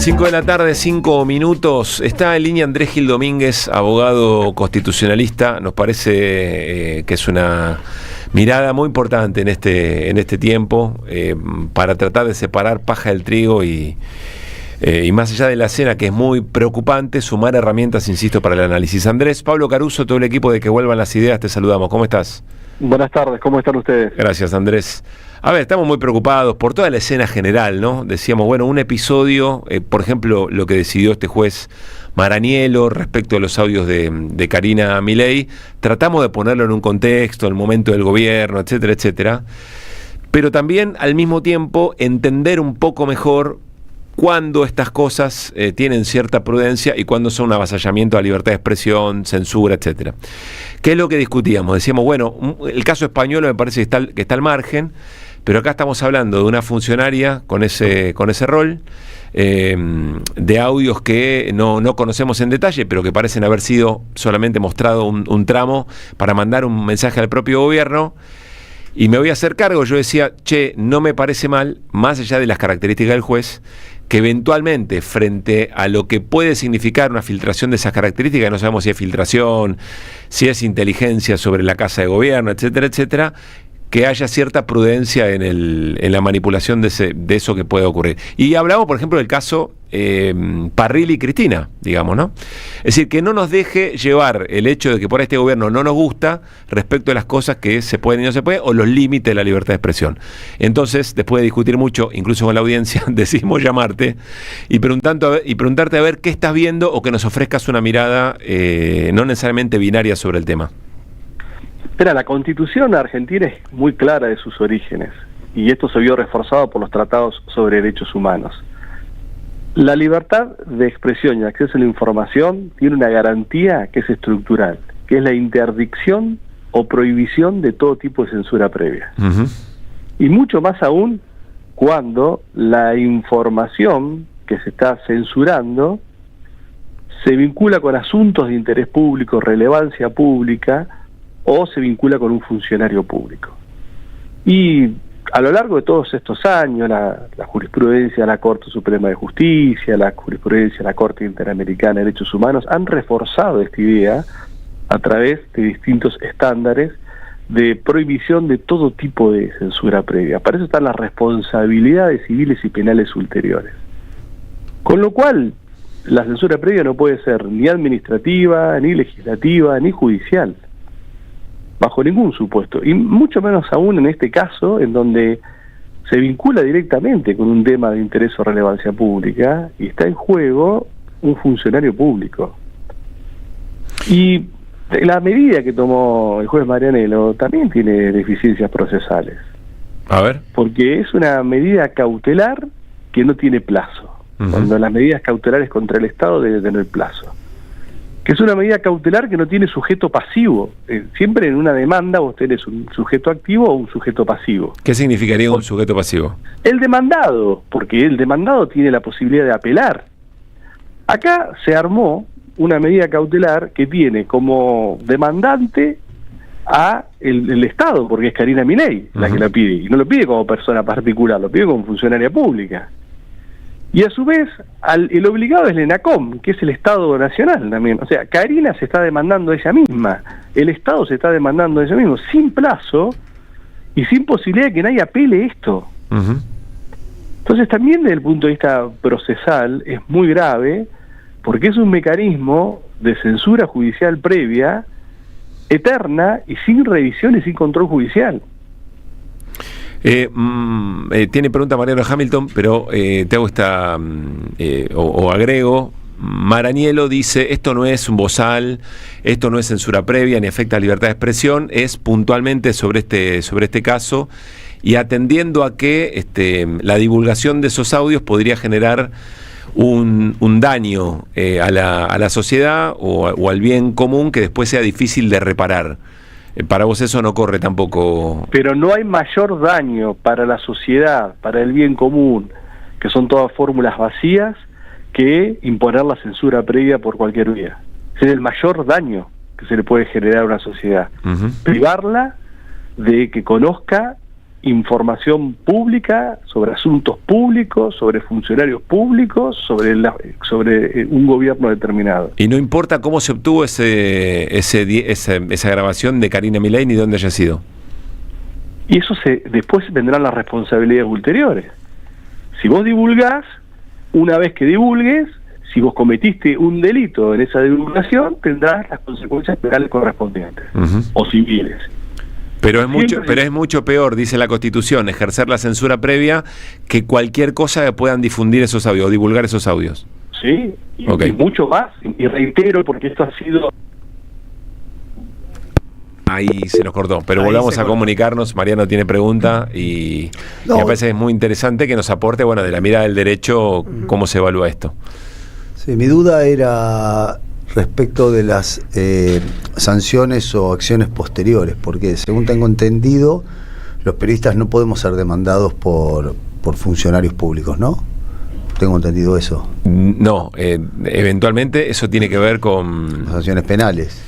5 de la tarde, 5 minutos. Está en línea Andrés Gil Domínguez, abogado constitucionalista. Nos parece que es una mirada muy importante en este tiempo para tratar de separar paja del trigo y más allá de la escena, que es muy preocupante, sumar herramientas, insisto, para el análisis. Andrés, Pablo Caruso, todo el equipo de Que Vuelvan las Ideas, te saludamos. ¿Cómo estás? Buenas tardes, ¿cómo están ustedes? Gracias, Andrés. A ver, estamos muy preocupados por toda la escena general, ¿no? Decíamos, bueno, un episodio, por ejemplo, lo que decidió este juez Maranielo respecto a los audios de Karina Milei, tratamos de ponerlo en un contexto, el momento del gobierno, etcétera, etcétera, pero también al mismo tiempo entender un poco mejor cuándo estas cosas tienen cierta prudencia y cuándo son un avasallamiento a la libertad de expresión, censura, etcétera. ¿Qué es lo que discutíamos? Decíamos, bueno, el caso español me parece que está al margen, pero acá estamos hablando de una funcionaria con ese rol, de audios que no conocemos en detalle, pero que parecen haber sido solamente mostrado un tramo para mandar un mensaje al propio gobierno. Y me voy a hacer cargo, yo decía, no me parece mal, más allá de las características del juez, que eventualmente, frente a lo que puede significar una filtración de esas características, no sabemos si es filtración, si es inteligencia sobre la casa de gobierno, etcétera, etcétera, que haya cierta prudencia en la manipulación de eso que puede ocurrir. Y hablamos, por ejemplo, del caso Parrilli y Cristina, digamos, ¿no? Es decir, que no nos deje llevar el hecho de que por este gobierno no nos gusta respecto a las cosas que se pueden y no se pueden, o los límites de la libertad de expresión. Entonces, después de discutir mucho, incluso con la audiencia, decidimos llamarte y preguntarte a ver qué estás viendo o que nos ofrezcas una mirada no necesariamente binaria sobre el tema. Mira, la Constitución argentina es muy clara de sus orígenes, y esto se vio reforzado por los tratados sobre derechos humanos. La libertad de expresión y acceso a la información tiene una garantía que es estructural, que es la interdicción o prohibición de todo tipo de censura previa. Uh-huh. Y mucho más aún cuando la información que se está censurando se vincula con asuntos de interés público, relevancia pública, o se vincula con un funcionario público. Y a lo largo de todos estos años, la jurisprudencia de la Corte Suprema de Justicia, la jurisprudencia de la Corte Interamericana de Derechos Humanos han reforzado esta idea a través de distintos estándares de prohibición de todo tipo de censura previa. Para eso están las responsabilidades civiles y penales ulteriores. Con lo cual, la censura previa no puede ser ni administrativa, ni legislativa, ni judicial, bajo ningún supuesto, y mucho menos aún en este caso, en donde se vincula directamente con un tema de interés o relevancia pública, y está en juego un funcionario público. Y la medida que tomó el juez Maranielo también tiene deficiencias procesales. A ver. Porque es una medida cautelar que no tiene plazo, cuando las medidas cautelares contra el Estado deben tener plazo. Que es una medida cautelar que no tiene sujeto pasivo. Siempre en una demanda vos tenés un sujeto activo o un sujeto pasivo. ¿Qué significaría un sujeto pasivo? El demandado, porque el demandado tiene la posibilidad de apelar. Acá se armó una medida cautelar que tiene como demandante a el Estado, porque es Karina Milei la que la pide, y no lo pide como persona particular, lo pide como funcionaria pública. Y a su vez, el obligado es el ENACOM, que es el Estado Nacional también. O sea, Karina se está demandando a ella misma, el Estado se está demandando a ella mismo, sin plazo y sin posibilidad de que nadie apele esto. Uh-huh. Entonces también desde el punto de vista procesal es muy grave, porque es un mecanismo de censura judicial previa, eterna y sin revisión y sin control judicial. Tiene pregunta Mariano Hamilton, pero te hago esta o agrego. Maranielo dice, esto no es un bozal, esto no es censura previa ni afecta a la libertad de expresión, es puntualmente sobre este caso, y atendiendo a que la divulgación de esos audios podría generar un daño a la sociedad o al bien común que después sea difícil de reparar. Para vos eso no corre tampoco. Pero no hay mayor daño para la sociedad, para el bien común, que son todas fórmulas vacías, que imponer la censura previa por cualquier vía. Ese es el mayor daño que se le puede generar a una sociedad. Uh-huh. Privarla de que conozca información pública, sobre asuntos públicos, sobre funcionarios públicos, sobre un gobierno determinado. Y no importa cómo se obtuvo esa grabación de Karina Milei ni dónde haya sido. Y eso después vendrán las responsabilidades ulteriores. Si vos divulgás, una vez que divulgues, si vos cometiste un delito en esa divulgación, tendrás las consecuencias penales correspondientes, o civiles. Pero es mucho peor, dice la Constitución, ejercer la censura previa que cualquier cosa que puedan difundir esos audios o divulgar esos audios. Sí, y mucho más. Y reitero, porque esto ha sido... Ahí se nos cortó, pero volvamos a comunicarnos. Mariano tiene pregunta y me parece que es muy interesante que nos aporte, bueno, de la mirada del derecho, cómo se evalúa esto. Sí, mi duda era respecto de las sanciones o acciones posteriores, porque según tengo entendido, los periodistas no podemos ser demandados por funcionarios públicos, ¿no? Tengo entendido eso. No, eventualmente eso tiene que ver con... sanciones penales.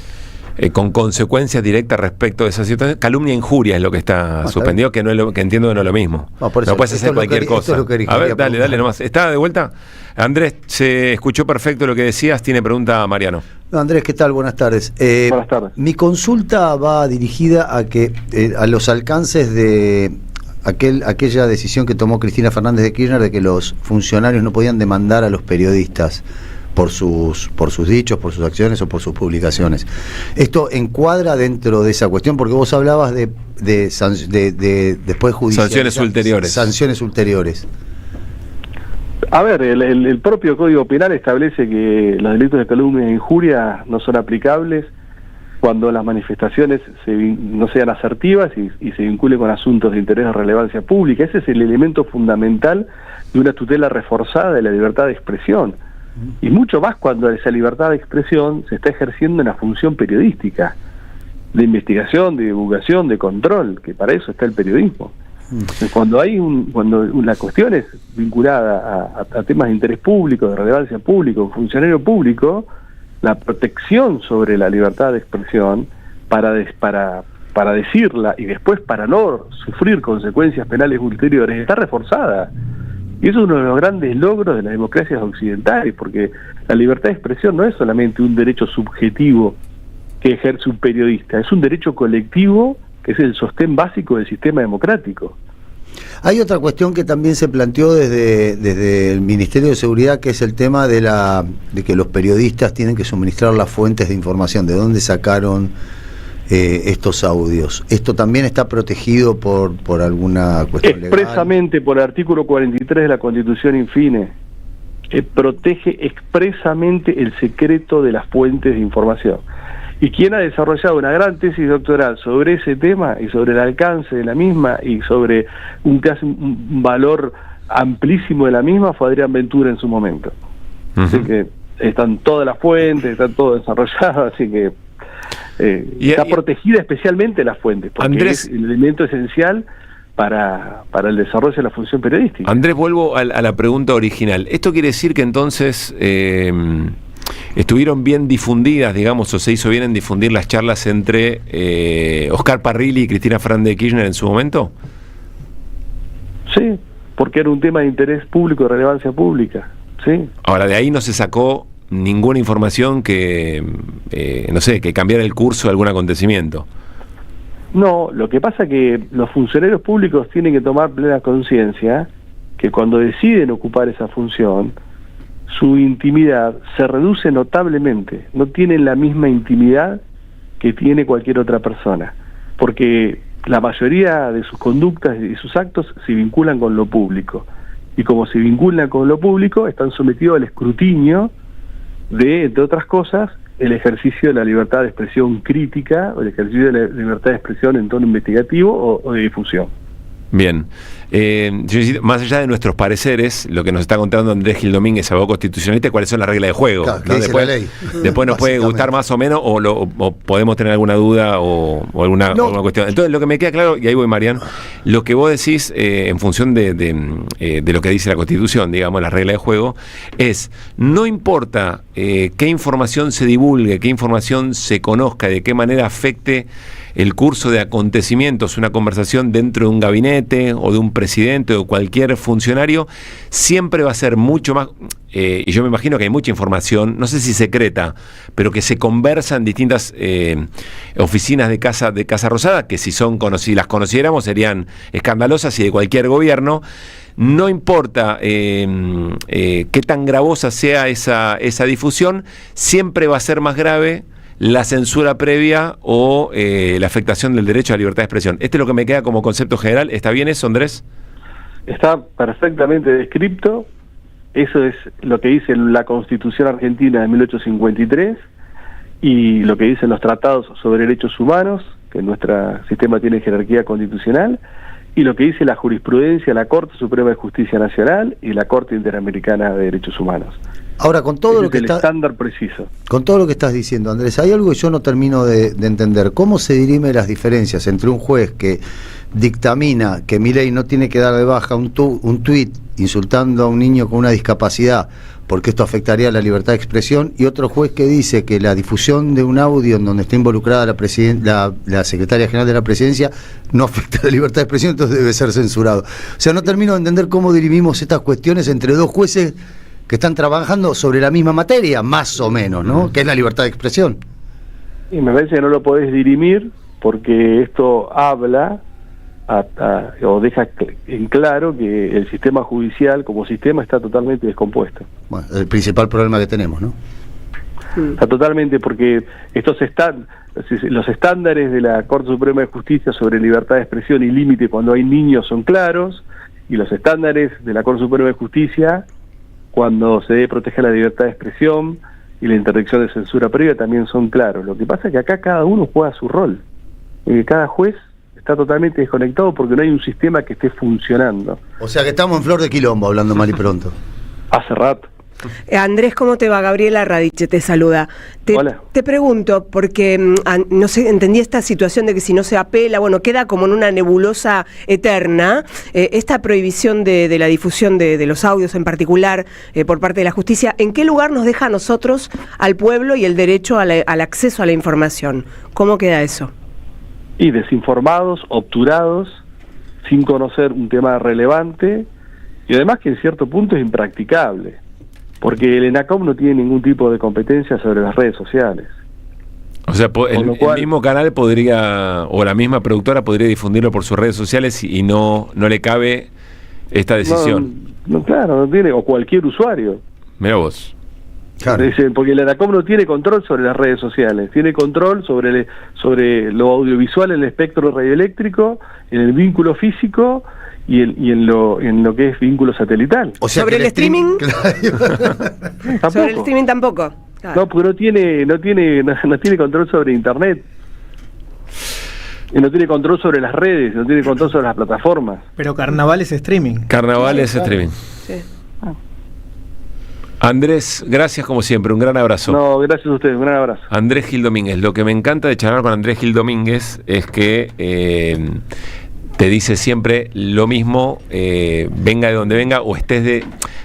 Con consecuencias directas respecto de esa situación. Calumnia e injuria es lo que está suspendido, que entiendo que no es lo mismo. No puedes hacer cualquier cosa. A ver, dale nomás. ¿Está de vuelta? Andrés, se escuchó perfecto lo que decías. Tiene pregunta Mariano. No, Andrés, ¿qué tal? Buenas tardes. Buenas tardes. Mi consulta va dirigida a que a los alcances de aquella decisión que tomó Cristina Fernández de Kirchner de que los funcionarios no podían demandar a los periodistas por sus dichos, por sus acciones o por sus publicaciones. ¿Esto encuadra dentro de esa cuestión? Porque vos hablabas de después judicial. Sanciones ulteriores. A ver, el propio Código Penal establece que los delitos de calumnia e injuria no son aplicables cuando las manifestaciones no sean asertivas y se vinculen con asuntos de interés de relevancia pública. Ese es el elemento fundamental de una tutela reforzada de la libertad de expresión. Y mucho más cuando esa libertad de expresión se está ejerciendo en la función periodística, de investigación, de divulgación, de control, que para eso está el periodismo. Cuando la cuestión es vinculada a temas de interés público, de relevancia pública, un funcionario público, la protección sobre la libertad de expresión para decirla y después para no sufrir consecuencias penales ulteriores está reforzada. Y eso es uno de los grandes logros de las democracias occidentales, porque la libertad de expresión no es solamente un derecho subjetivo que ejerce un periodista, es un derecho colectivo que es el sostén básico del sistema democrático. Hay otra cuestión que también se planteó desde el Ministerio de Seguridad, que es el tema de que los periodistas tienen que suministrar las fuentes de información, de dónde sacaron estos audios. ¿Esto también está protegido por alguna cuestión legal? Expresamente por el artículo 43 de la Constitución infine, protege expresamente el secreto de las fuentes de información. Y quien ha desarrollado una gran tesis doctoral sobre ese tema y sobre el alcance de la misma y sobre un valor amplísimo de la misma fue Adrián Ventura en su momento. Así que están todas las fuentes, está todo desarrollado, así que está protegida especialmente las fuentes, porque Andrés, es el elemento esencial para el desarrollo de la función periodística. Andrés, vuelvo a la pregunta original. ¿Esto quiere decir que entonces estuvieron bien difundidas, digamos, o se hizo bien en difundir las charlas entre Oscar Parrilli y Cristina Fernández de Kirchner en su momento? Sí, porque era un tema de interés público, de relevancia pública, sí. Ahora, de ahí no se sacó ninguna información que, no sé, que cambiara el curso de algún acontecimiento. No, lo que pasa es que los funcionarios públicos tienen que tomar plena conciencia que cuando deciden ocupar esa función, su intimidad se reduce notablemente, no tienen la misma intimidad que tiene cualquier otra persona, porque la mayoría de sus conductas y sus actos se vinculan con lo público, y como se vinculan con lo público, están sometidos al escrutinio de, entre otras cosas, el ejercicio de la libertad de expresión crítica, o el ejercicio de la libertad de expresión en tono investigativo o de difusión. Bien. Más allá de nuestros pareceres, lo que nos está contando Andrés Gil Domínguez, abogado constitucionalista, cuáles son las reglas de juego. Claro, ¿no? Después nos puede gustar más o menos, o podemos tener alguna duda o alguna cuestión. Entonces, lo que me queda claro, y ahí voy, Mariano, lo que vos decís en función de lo que dice la Constitución, digamos, las reglas de juego, es, no importa qué información se divulgue, qué información se conozca, de qué manera afecte el curso de acontecimientos, una conversación dentro de un gabinete, gabinete o de un presidente o cualquier funcionario, siempre va a ser mucho más, y yo me imagino que hay mucha información, no sé si secreta, pero que se conversa en distintas oficinas de Casa Rosada, que si las conociéramos serían escandalosas y de cualquier gobierno. No importa qué tan gravosa sea esa difusión, siempre va a ser más grave la censura previa o la afectación del derecho a la libertad de expresión. Este es lo que me queda como concepto general. ¿Está bien eso, Andrés? Está perfectamente descrito. Eso es lo que dice la Constitución Argentina de 1853 y lo que dicen los tratados sobre derechos humanos, que nuestro sistema tiene jerarquía constitucional, y lo que dice la jurisprudencia de la Corte Suprema de Justicia Nacional y la Corte Interamericana de Derechos Humanos. Ahora, con todo lo que el estándar preciso. Con todo lo que estás diciendo, Andrés, hay algo que yo no termino de entender. ¿Cómo se dirimen las diferencias entre un juez que dictamina que Milei no tiene que dar de baja un tuit insultando a un niño con una discapacidad porque esto afectaría a la libertad de expresión, y otro juez que dice que la difusión de un audio en donde está involucrada la secretaria general de la presidencia no afecta a la libertad de expresión, entonces debe ser censurado? O sea, no termino de entender cómo dirimimos estas cuestiones entre dos jueces que están trabajando sobre la misma materia, más o menos, ¿no? Que es la libertad de expresión. Y me parece que no lo podés dirimir porque esto habla o deja en claro que el sistema judicial como sistema está totalmente descompuesto. Bueno, el principal problema que tenemos, ¿no? Está totalmente, porque los estándares de la Corte Suprema de Justicia sobre libertad de expresión y límite cuando hay niños son claros, y los estándares de la Corte Suprema de Justicia cuando se debe proteger la libertad de expresión y la interdicción de censura previa también son claros. Lo que pasa es que acá cada uno juega su rol, y cada juez está totalmente desconectado porque no hay un sistema que esté funcionando. O sea que estamos en flor de quilombo, hablando mal y pronto. Hace rato. Andrés, ¿cómo te va? Gabriela Radiche te saluda. Hola. Te pregunto, porque no sé, entendí esta situación de que si no se apela, bueno, queda como en una nebulosa eterna, esta prohibición de la difusión de los audios en particular por parte de la justicia, ¿en qué lugar nos deja a nosotros, al pueblo y el derecho al acceso a la información? ¿Cómo queda eso? Y desinformados, obturados, sin conocer un tema relevante, y además que en cierto punto es impracticable, porque el ENACOM no tiene ningún tipo de competencia sobre las redes sociales. O sea, el mismo canal podría, o la misma productora podría difundirlo por sus redes sociales y no le cabe esta decisión. No, claro, no tiene, o cualquier usuario. Mira vos. Claro. Porque el ENACOM no tiene control sobre las redes sociales, tiene control sobre lo audiovisual en el espectro radioeléctrico, en el vínculo físico y en lo que es vínculo satelital. O sea, ¿sobre el streaming? ¿Sobre el streaming tampoco? Claro. No, porque no tiene control sobre internet. Y no tiene control sobre las redes, no tiene control sobre las plataformas. Pero Carnaval es streaming. Carnaval es streaming. Sí. Andrés, gracias como siempre, un gran abrazo. No, gracias a ustedes, un gran abrazo. Andrés Gil Domínguez, lo que me encanta de charlar con Andrés Gil Domínguez es que te dice siempre lo mismo, venga de donde venga o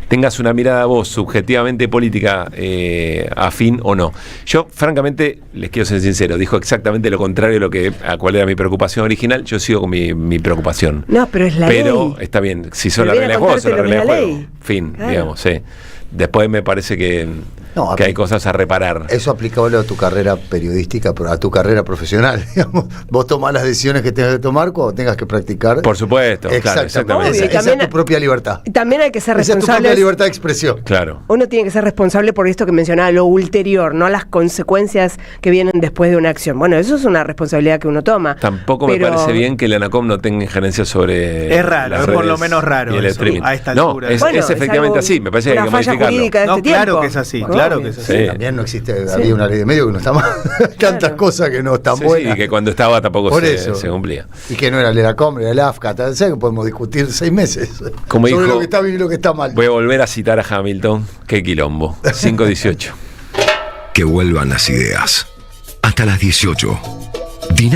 tengas una mirada vos subjetivamente política afín o no. Yo, francamente, les quiero ser sincero, dijo exactamente lo contrario a cuál era mi preocupación original. Yo sigo con mi preocupación. No, pero es la ley. Pero está bien, si son las reglas de juego, son las reglas de juego. Fin, claro. Digamos, sí. Después me parece que hay cosas a reparar. Eso aplicable a tu carrera periodística, a tu carrera profesional, digamos. Vos tomás las decisiones que tengas que tomar cuando tengas que practicar. Por supuesto, claro, exactamente. Esa es tu propia libertad. También hay que ser responsable. Esa es tu propia libertad de expresión. Claro. Uno tiene que ser responsable por esto que mencionaba, lo ulterior, no las consecuencias que vienen después de una acción. Bueno, eso es una responsabilidad que uno toma. Tampoco me parece bien que el ANACOM no tenga injerencia sobre. Es raro, es por lo menos raro. Y el streaming. A esta altura. No, es efectivamente así. Me parece que hay que modificarlo. Claro que es así, claro que es así. Sí. También no existe, había una ley de medio que no está mal. Tantas cosas que no están buenas. Sí, y que cuando estaba tampoco se cumplía. Y que no era el ENACOM, era el AFCA, ¿sabes? Que podemos discutir 6 meses como sobre dijo, lo que está bien y lo que está mal. Voy a volver a citar a Hamilton, qué quilombo. 5:18. Que vuelvan las ideas. Hasta las 18.